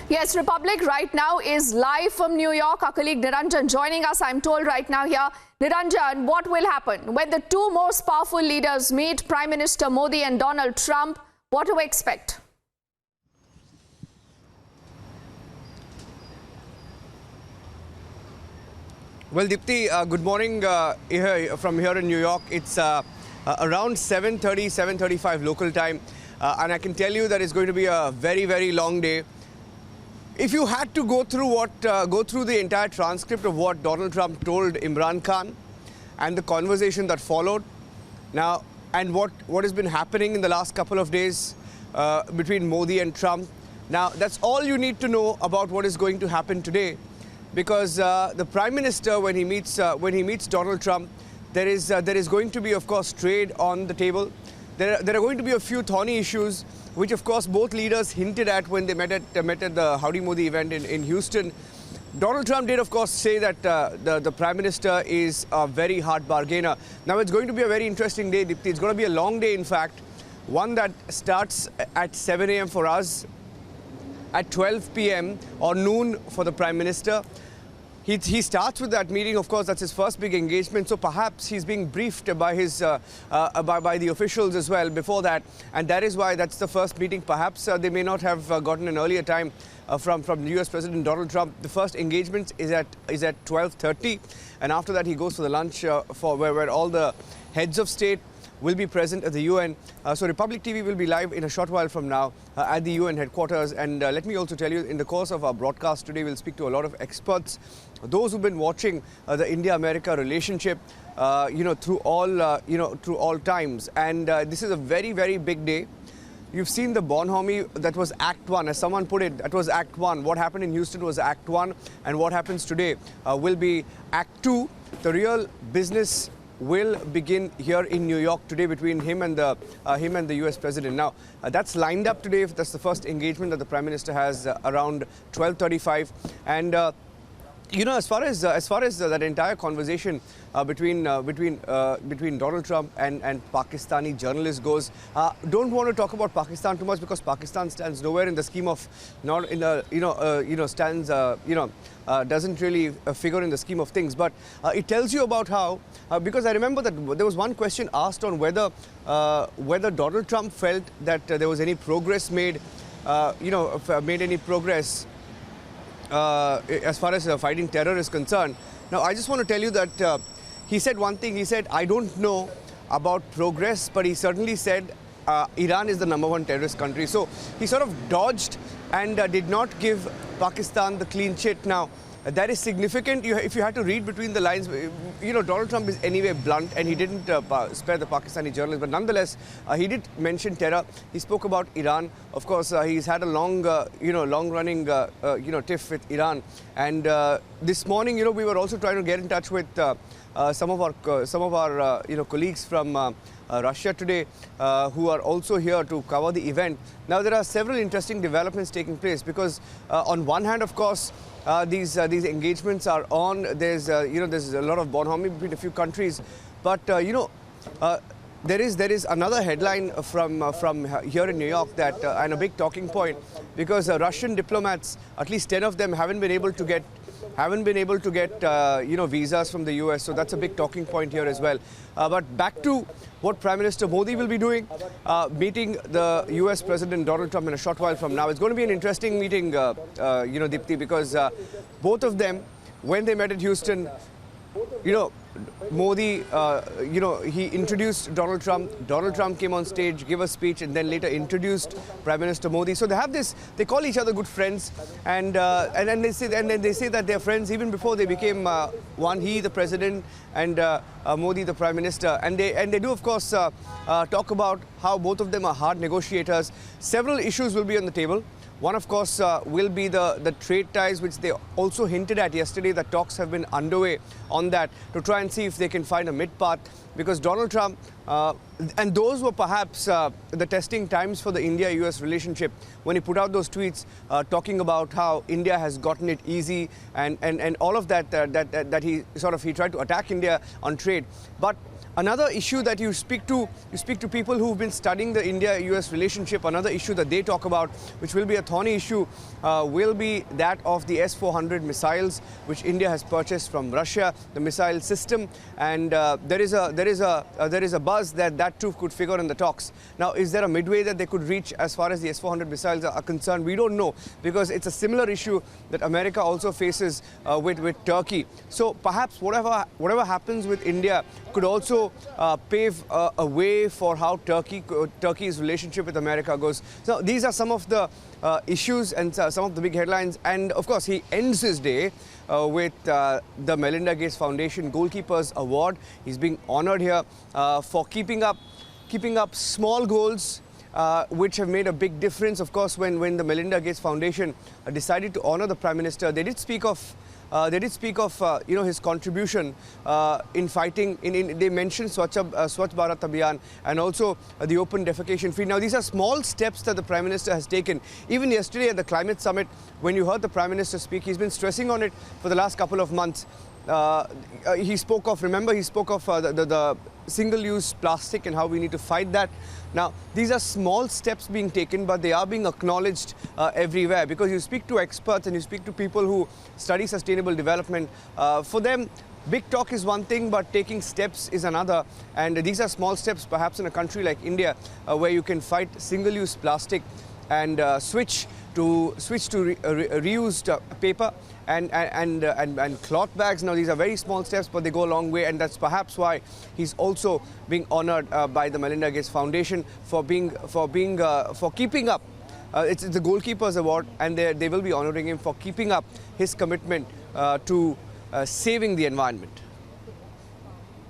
Yes, Republic right now is live from New York. Our colleague Niranjan joining us, I'm told right now here. Niranjan, what will happen when the two most powerful leaders meet, Prime Minister Modi and Donald Trump? What do we expect? Well, Dipti, good morning from here in New York. It's around 7:30, 7:35 local time. And I can tell you that it's going to be a very, very long day. If you had to go through the entire transcript of what Donald Trump told Imran Khan and the conversation that followed now, and what has been happening in the last couple of days between Modi and Trump, now that's all you need to know about what is going to happen today, because the Prime Minister, when he meets Donald Trump, there is going to be, of course, trade on the table. There are going to be a few thorny issues, which, of course, both leaders hinted at when they met at the Howdy Modi event in Houston. Donald Trump did, of course, say that the Prime Minister is a very hard bargainer. Now, it's going to be a very interesting day, Dipti. It's going to be a long day, in fact, one that starts at 7 a.m. for us, at 12 p.m. or noon for the Prime Minister. He starts with that meeting. Of course, that's his first big engagement. So perhaps he's being briefed by by the officials as well before that, and that is why that's the first meeting. Perhaps they may not have gotten an earlier time from the U.S. President Donald Trump. The first engagement is at 12:30, and after that he goes for the lunch where all the heads of state will be present at the UN. So Republic TV will be live in a short while from now at the UN headquarters. And let me also tell you, in the course of our broadcast today, we'll speak to a lot of experts, those who've been watching the India-America relationship, through all times. And this is a very, very big day. You've seen the bonhomie. That was Act 1. As someone put it, that was Act 1. What happened in Houston was Act 1. And what happens today will be Act 2. The real business will begin here in New York today between him and the U.S. President. Now, that's lined up today. That's the first engagement that the Prime Minister has around 12:35. And as far as that entire conversation between Donald Trump and Pakistani journalists goes, don't want to talk about Pakistan too much, because Pakistan stands nowhere in the scheme of, doesn't really figure in the scheme of things. But it tells you about how, because I remember that there was one question asked on whether Donald Trump felt that there was any progress made, made any progress as far as fighting terror is concerned. Now, I just want to tell you that he said one thing. He said, I don't know about progress, but he certainly said Iran is the #1 terrorist country. So he sort of dodged and did not give Pakistan the clean chit. Now, that is significant. If you had to read between the lines, Donald Trump is anyway blunt, and he didn't spare the Pakistani journalists. But nonetheless, he did mention terror. He spoke about Iran. Of course, he's had a long-running, tiff with Iran. And this morning, we were also trying to get in touch with some of our colleagues from Russia today, who are also here to cover the event. Now, there are several interesting developments taking place, because on one hand, of course, these engagements are on. There's a lot of bonhomie between a few countries, but there is another headline from here in New York that and a big talking point, because Russian diplomats, at least 10 of them, haven't been able to get visas from the US. So that's a big talking point here as well. But back to what Prime Minister Modi will be doing, meeting the US President Donald Trump in a short while from now. It's going to be an interesting meeting, Dipti, because both of them, when they met at Houston, Modi, he introduced Donald Trump. Donald Trump came on stage, gave a speech, and then later introduced Prime Minister Modi. So they have this. They call each other good friends, and then they say that they're friends even before they became one. He, the president, and Modi, the Prime Minister. And they do, of course, talk about how both of them are hard negotiators. Several issues will be on the table. One, of course, will be the trade ties, which they also hinted at yesterday. That talks have been underway on that to try and see if they can find a mid-path, because Donald Trump, and those were perhaps the testing times for the India-US relationship, when he put out those tweets talking about how India has gotten it easy and all of that, that he tried to attack India on trade. But Another issue that you speak to people who've been studying the India-US relationship. Another issue that they talk about, which will be a thorny issue, will be that of the S-400 missiles, which India has purchased from Russia, the missile system, and there is a buzz that too could figure in the talks. Now, is there a midway that they could reach as far as the S-400 missiles are concerned? We don't know, because it's a similar issue that America also faces with Turkey. So perhaps whatever happens with India could also pave a way for how Turkey's relationship with America goes. So these are some of the issues and some of the big headlines. And of course, he ends his day with the Melinda Gates Foundation Goalkeepers Award. He's being honored here for keeping up small goals, which have made a big difference. Of course, when the Melinda Gates Foundation decided to honor the Prime Minister, they did speak of his contribution in fighting. They mentioned Swachh Bharat Abhiyan and also the open defecation free. Now, these are small steps that the Prime Minister has taken. Even yesterday at the Climate Summit, when you heard the Prime Minister speak, he's been stressing on it for the last couple of months. He spoke of the single-use plastic and how we need to fight that. Now, these are small steps being taken, but they are being acknowledged everywhere, because you speak to experts and you speak to people who study sustainable development. For them, big talk is one thing, but taking steps is another. And these are small steps, perhaps in a country like India, where you can fight single-use plastic and switch to reused paper and cloth bags. Now, these are very small steps, but they go a long way, and that's perhaps why he's also being honored by the Melinda Gates Foundation for keeping up. It's the Goalkeepers Award, and they will be honoring him for keeping up his commitment to saving the environment.